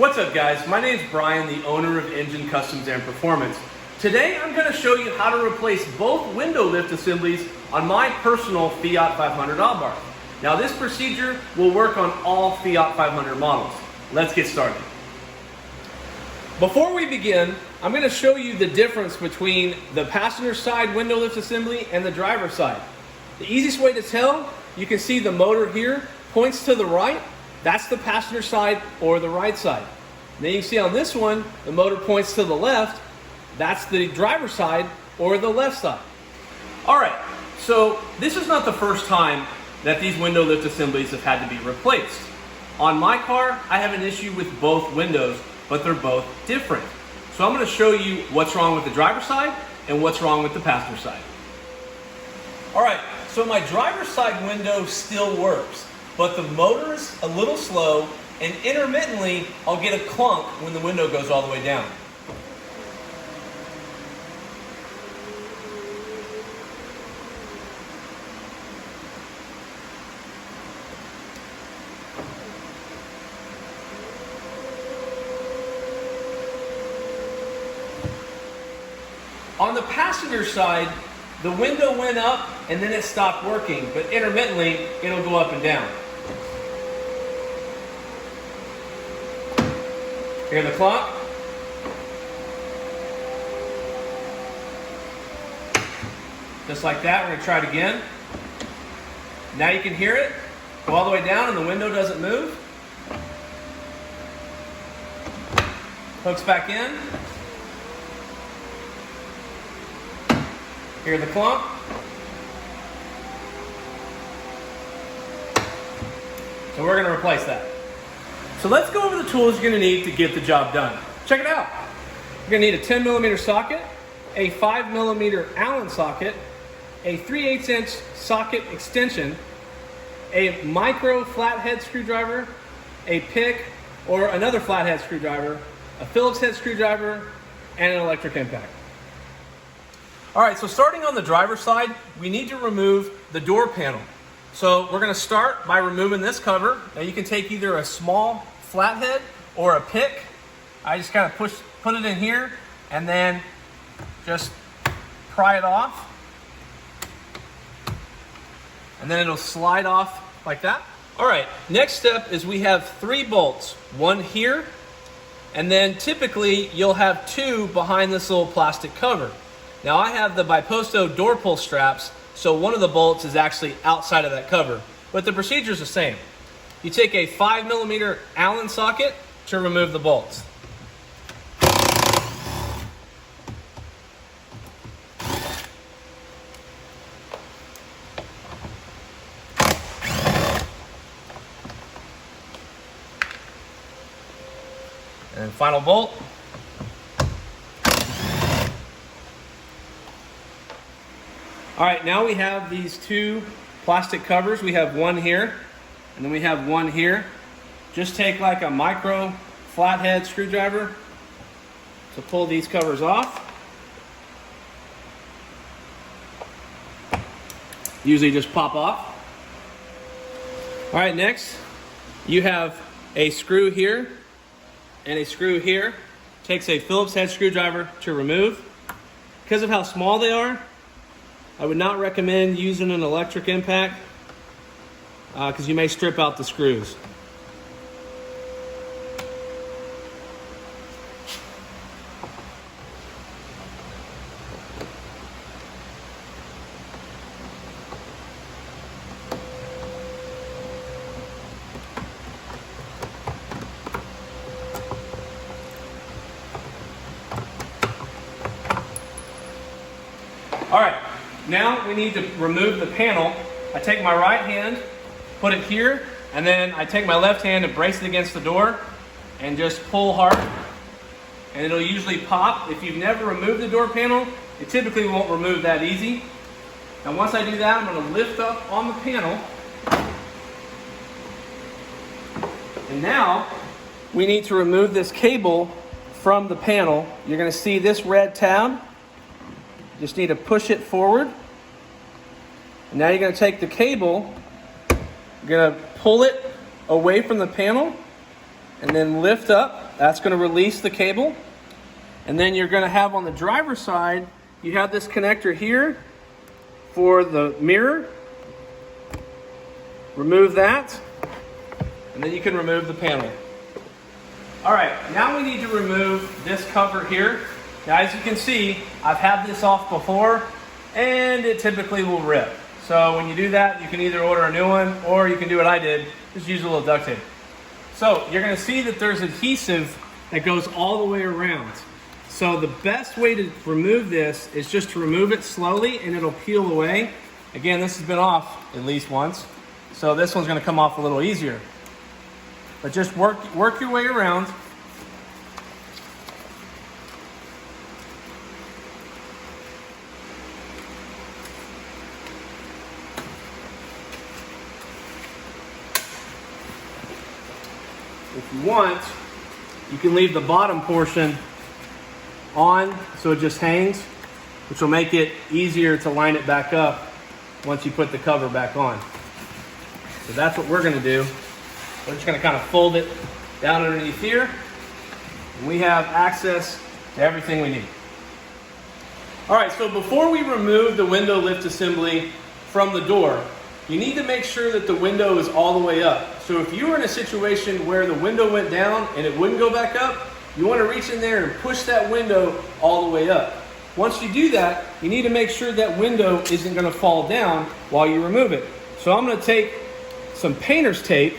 What's up guys, my name is Brian, the owner of Engine Customs and Performance. Today I'm going to show you how to replace both window lift assemblies on my personal Fiat 500 Abarth. Now this procedure will work on all Fiat 500 models. Let's get started. Before we begin, I'm going to show you the difference between the passenger side window lift assembly and the driver side. The easiest way to tell, you can see the motor here points to the right. That's the passenger side or the right side. And then you can see on this one, the motor points to the left. That's the driver side or the left side. All right, so this is not the first time that these window lift assemblies have had to be replaced. On my car, I have an issue with both windows, but they're both different. So I'm going to show you what's wrong with the driver side and what's wrong with the passenger side. All right, so my driver's side window still works, but the motor is a little slow, and intermittently I'll get a clunk when the window goes all the way down. On the passenger side, the window went up and then it stopped working, but intermittently it'll go up and down. Hear the clock? Just like that, we're going to try it again. Now you can hear it go all the way down and the window doesn't move. Hooks back in. Hear the clunk. So we're going to replace that. So let's go over the tools you're going to need to get the job done. Check it out. You're going to need a 10mm socket, a 5mm Allen socket, a 3/8" socket extension, a micro flathead screwdriver, a pick or another flathead screwdriver, a Phillips head screwdriver, and an electric impact. All right, so starting on the driver's side, we need to remove the door panel. So we're going to start by removing this cover. Now you can take either a small flathead or a pick. I just kind of put it in here and then just pry it off. And then it'll slide off like that. All right, next step is we have 3 bolts, one here, and then typically you'll have 2 behind this little plastic cover. Now I have the Biposto door pull straps, so one of the bolts is actually outside of that cover, but the procedure is the same. You take a 5mm Allen socket to remove the bolts. And final bolt. All right, now we have these 2 plastic covers. We have one here, and then we have one here. Just take like a micro flathead screwdriver to pull these covers off. Usually just pop off. All right, next you have a screw here and a screw here. Takes a Phillips head screwdriver to remove. Because of how small they are, I would not recommend using an electric impact because you may strip out the screws. All right. Now we need to remove the panel. I take my right hand, put it here, and then I take my left hand and brace it against the door and just pull hard. And it'll usually pop. If you've never removed the door panel, it typically won't remove that easy. And once I do that, I'm going to lift up on the panel. And now we need to remove this cable from the panel. You're going to see this red tab. Just need to push it forward. And now you're going to take the cable, you're going to pull it away from the panel, and then lift up. That's going to release the cable. And then you're going to have on the driver's side, you have this connector here for the mirror. Remove that, and then you can remove the panel. All right, now we need to remove this cover here. Now, as you can see, I've had this off before, and it typically will rip. So when you do that, you can either order a new one, or you can do what I did, just use a little duct tape. So you're gonna see that there's adhesive that goes all the way around. So the best way to remove this is just to remove it slowly, and it'll peel away. Again, this has been off at least once, so this one's gonna come off a little easier. But just work your way around. If you want, you can leave the bottom portion on so it just hangs, which will make it easier to line it back up once you put the cover back on. So that's what we're gonna do. We're just gonna kind of fold it down underneath here, and we have access to everything we need. All right, so before we remove the window lift assembly from the door, you need to make sure that the window is all the way up. So if you were in a situation where the window went down and it wouldn't go back up, you want to reach in there and push that window all the way up. Once you do that, you need to make sure that window isn't going to fall down while you remove it. So I'm going to take some painter's tape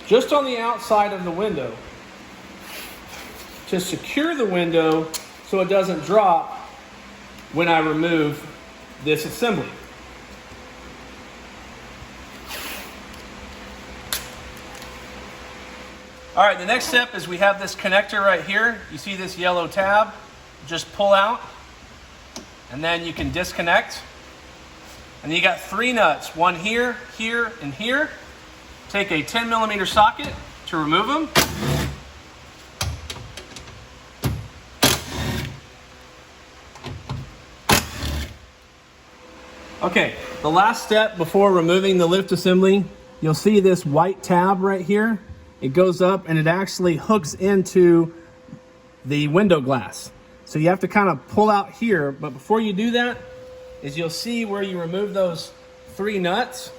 just on the outside of the window to secure the window so it doesn't drop when I remove this assembly. All right, the next step is we have this connector right here. You see this yellow tab? Just pull out, and then you can disconnect. And then you got 3 nuts, one here, here, and here. Take a 10mm socket to remove them. Okay, the last step before removing the lift assembly, you'll see this white tab right here. It goes up and it actually hooks into the window glass. So you have to kind of pull out here, but before you do that, is you'll see where you remove those 3 nuts.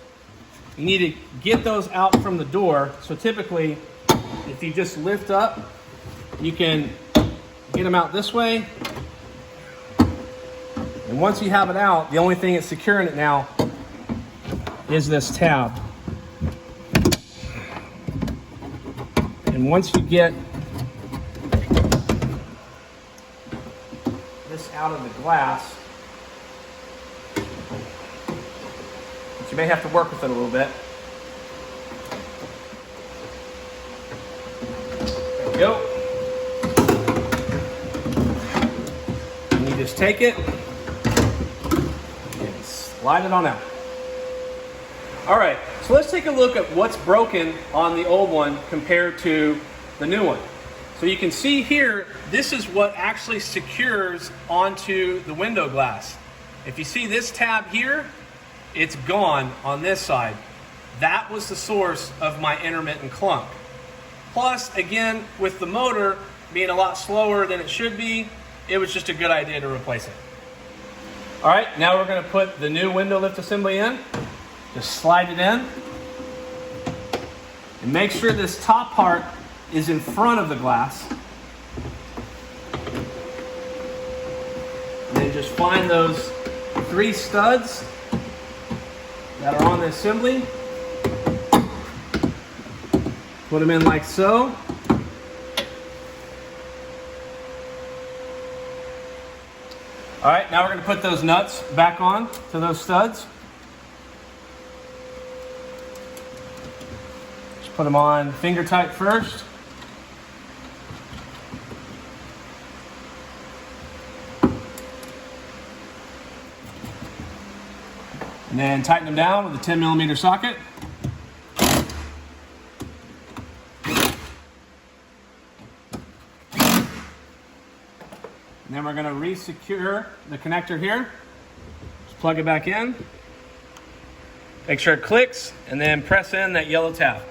You need to get those out from the door. So typically, if you just lift up, you can get them out this way. And once you have it out, the only thing that's securing it now is this tab. And once you get this out of the glass, but you may have to work with it a little bit. There we go. And you just take it and slide it on out. All right, so let's take a look at what's broken on the old one compared to the new one. So you can see here, this is what actually secures onto the window glass. If you see this tab here, it's gone on this side. That was the source of my intermittent clunk. Plus, again, with the motor being a lot slower than it should be, it was just a good idea to replace it. All right, now we're gonna put the new window lift assembly in. Just slide it in. And make sure this top part is in front of the glass. And then just find those 3 studs that are on the assembly. Put them in like so. All right, now we're going to put those nuts back on to those studs. Just put them on finger tight first. And then tighten them down with a 10mm socket. And then we're going to re-secure the connector here. Just plug it back in. Make sure it clicks, and then press in that yellow tab.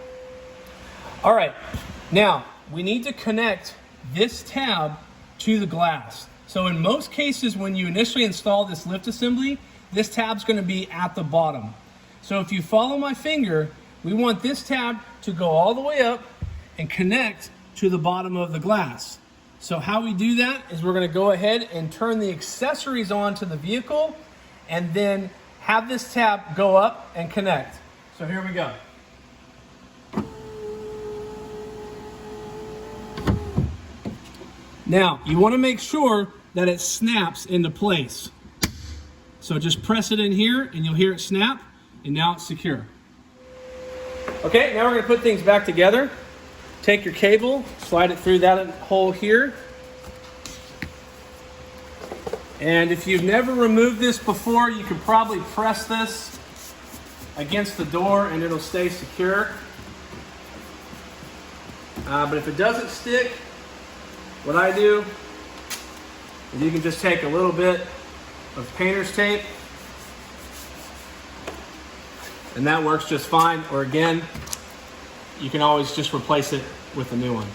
All right, Now, we need to connect this tab to the glass. So in most cases, when you initially install this lift assembly, this tab's gonna be at the bottom. So if you follow my finger, we want this tab to go all the way up and connect to the bottom of the glass. So how we do that is we're gonna go ahead and turn the accessories on to the vehicle and then have this tab go up and connect. So here we go. Now, you wanna make sure that it snaps into place. So just press it in here and you'll hear it snap, and now it's secure. Okay, now we're gonna put things back together. Take your cable, slide it through that hole here. And if you've never removed this before, you could probably press this against the door and it'll stay secure. But if it doesn't stick, what I do is you can just take a little bit of painter's tape, and that works just fine. Or again, you can always just replace it with a new one.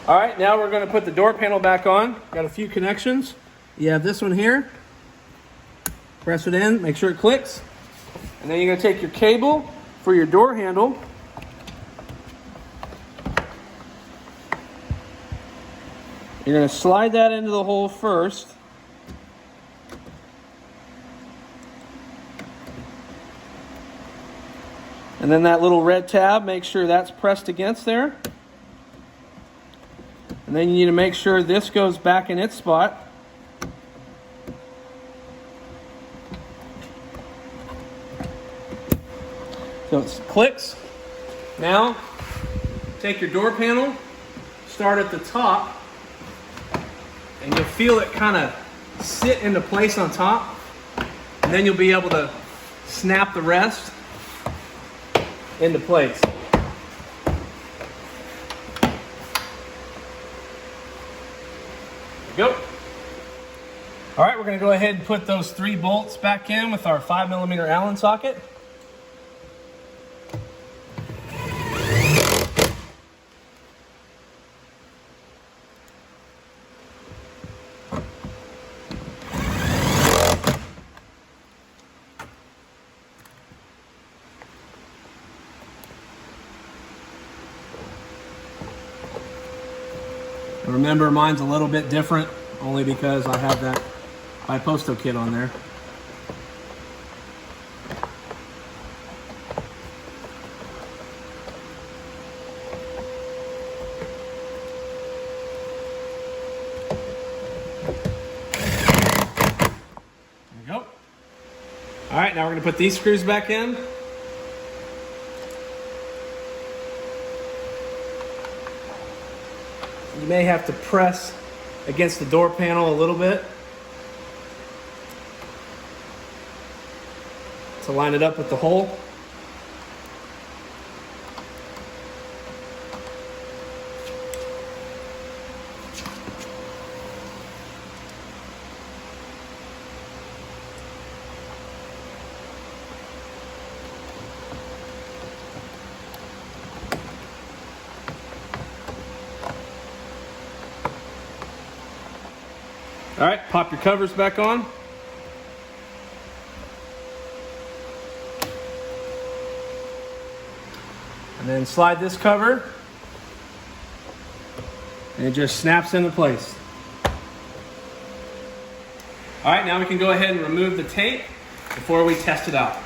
All right, now we're going to put the door panel back on. Got a few connections. You have this one here. Press it in, make sure it clicks. And then you're going to take your cable for your door handle. You're going to slide that into the hole first. And then that little red tab, make sure that's pressed against there. And then you need to make sure this goes back in its spot. So it clicks. Now, take your door panel, start at the top, and you'll feel it kind of sit into place on top. And then you'll be able to snap the rest into place. There we go. All right, we're going to go ahead and put those 3 bolts back in with our 5mm Allen socket. Remember, mine's a little bit different, only because I have that biposto kit on there. There we go. All right, now we're going to put these screws back in. You may have to press against the door panel a little bit to line it up with the hole. All right, pop your covers back on. And then slide this cover, and it just snaps into place. All right, now we can go ahead and remove the tape before we test it out.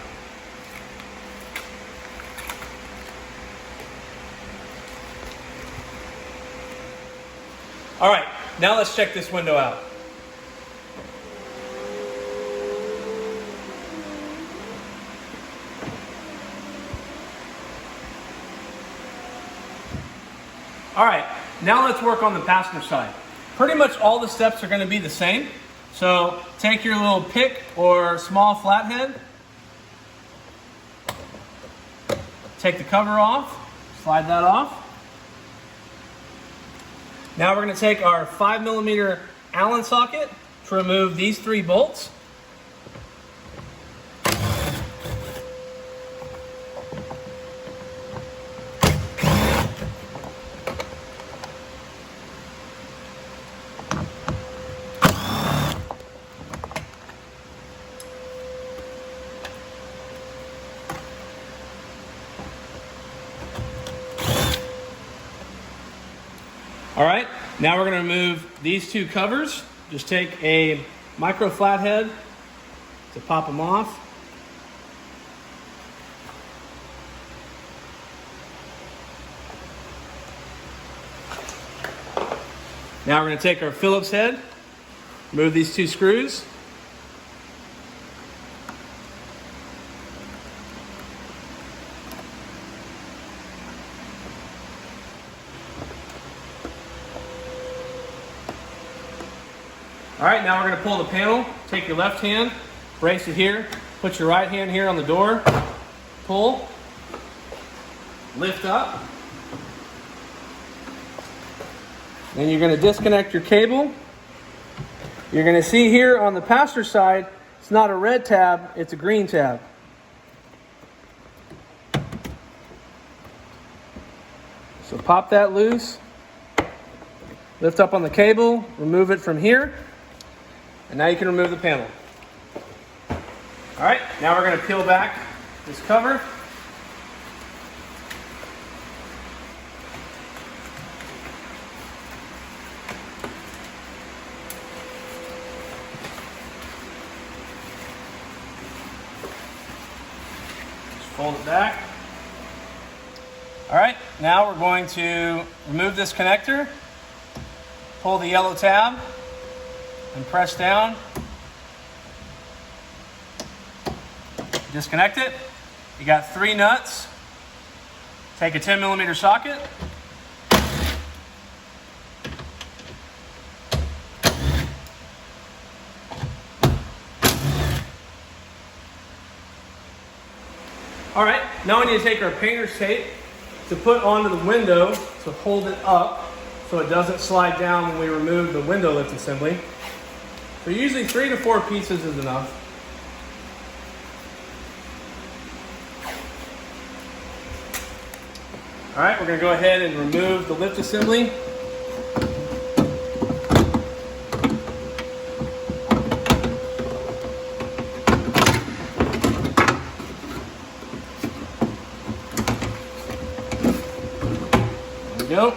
All right, now let's check this window out. All right, now let's work on the passenger side. Pretty much all the steps are going to be the same. So take your little pick or small flathead, take the cover off, slide that off. Now we're going to take our 5mm Allen socket to remove these 3 bolts. All right, now we're going to remove these two covers. Just take a micro flathead to pop them off. Now we're going to take our Phillips head, remove these two screws. All right, now we're going to pull the panel. Take your left hand, brace it here, put your right hand here on the door, pull, lift up. Then you're going to disconnect your cable. You're going to see here on the passenger side, it's not a red tab, it's a green tab. So pop that loose, lift up on the cable, remove it from here, and now you can remove the panel. All right, now we're going to peel back this cover. Fold it back. All right, now we're going to remove this connector, pull the yellow tab, and press down. Disconnect it. You got 3 nuts. Take a 10mm socket. All right, now we need to take our painter's tape to put onto the window to hold it up so it doesn't slide down when we remove the window lift assembly. So usually 3 to 4 pieces is enough. All right, we're going to go ahead and remove the lift assembly. Go.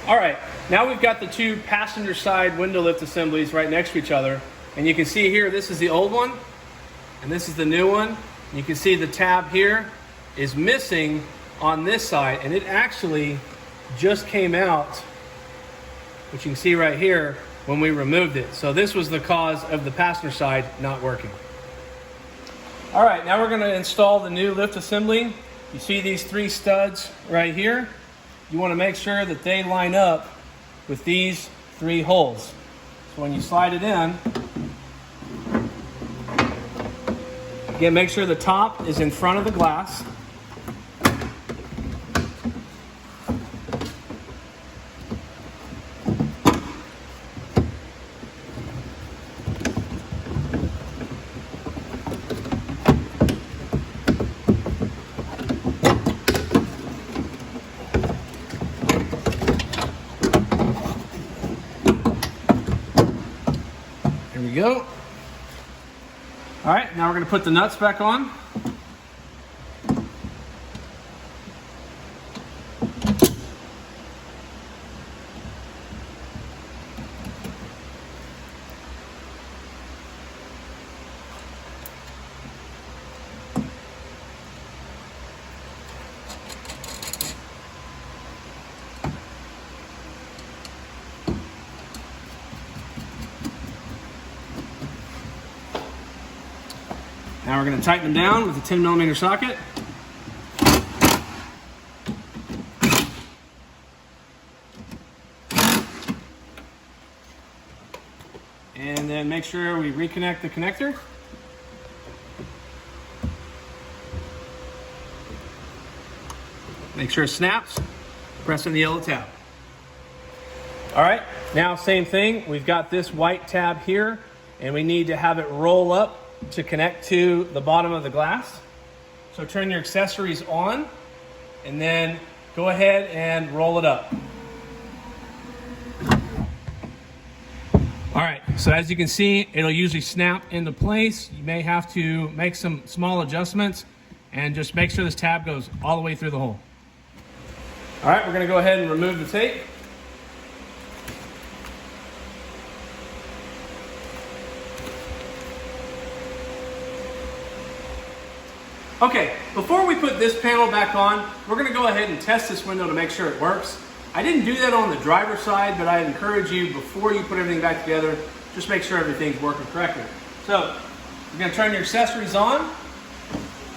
All right, now we've got the 2 passenger side window lift assemblies right next to each other, and you can see here this is the old one and this is the new one. You can see the tab here is missing on this side, and it actually just came out, which you can see right here, when we removed it. So this was the cause of the passenger side not working. All right, now we're going to install the new lift assembly. You see these 3 studs right here? You want to make sure that they line up with these 3 holes. So when you slide it in, again, make sure the top is in front of the glass. Go. All right, now we're going to put the nuts back on. Now we're going to tighten them down with a 10mm socket. And then make sure we reconnect the connector. Make sure it snaps, press in the yellow tab. All right, now same thing. We've got this white tab here, and we need to have it roll up to connect to the bottom of the glass. So turn your accessories on and then go ahead and roll it up. All right, so as you can see, it'll usually snap into place. You may have to make some small adjustments and just make sure this tab goes all the way through the hole. All right, we're going to go ahead and remove the tape. Okay, before we put this panel back on, we're going to go ahead and test this window to make sure it works. I didn't do that on the driver's side, but I encourage you, before you put everything back together, just make sure everything's working correctly. So, you're going to turn your accessories on,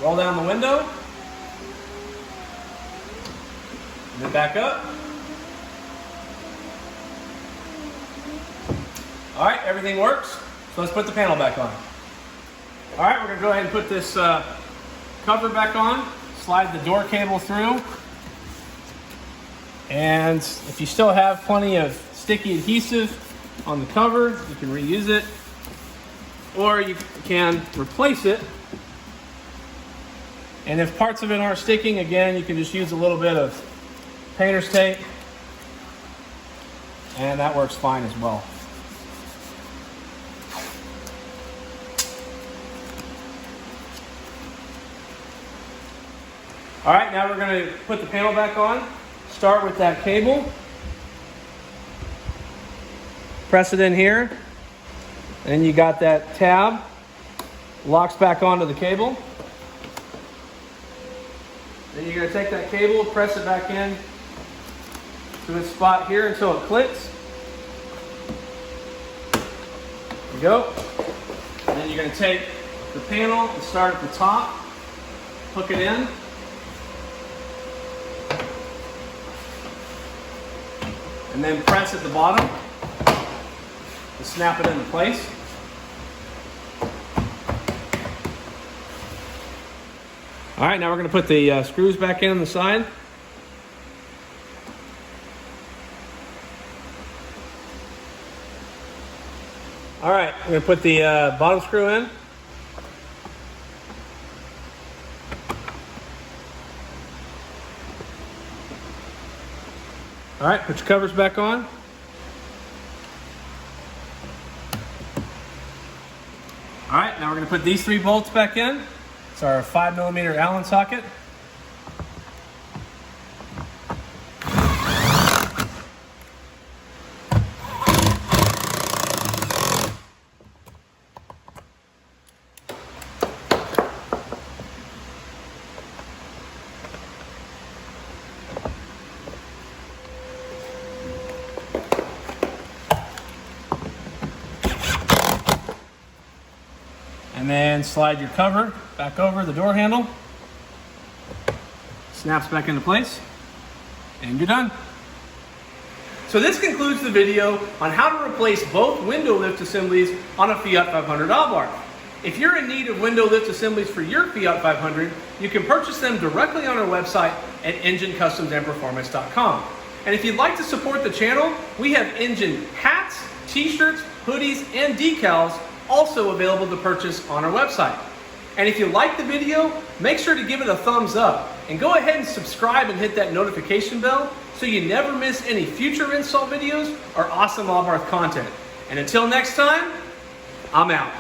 roll down the window, and then back up. All right, everything works. So let's put the panel back on. All right, we're going to go ahead and put this cover back on, slide the door cable through, and if you still have plenty of sticky adhesive on the cover, you can reuse it, or you can replace it. And if parts of it aren't sticking, again, you can just use a little bit of painter's tape, and that works fine as well. All right, now we're going to put the panel back on. Start with that cable. Press it in here. And you got that tab. Locks back onto the cable. Then you're going to take that cable, press it back in to its spot here until it clicks. There you go. And then you're going to take the panel and start at the top. Hook it in. And then press at the bottom to snap it into place. All right, now we're going to put the screws back in on the side. All right, we're going to put the bottom screw in. All right, put your covers back on. All right, now we're going to put these 3 bolts back in. It's our 5mm Allen socket. And then slide your cover back over the door handle. Snaps back into place. And you're done. So this concludes the video on how to replace both window lift assemblies on a Fiat 500 Abarth. If you're in need of window lift assemblies for your Fiat 500, you can purchase them directly on our website at ngencustoms.com. And if you'd like to support the channel, we have engine hats, t-shirts, hoodies, and decals also available to purchase on our website. And if you like the video, make sure to give it a thumbs up and go ahead and subscribe and hit that notification bell so you never miss any future install videos or awesome Abarth content. And until next time, I'm out.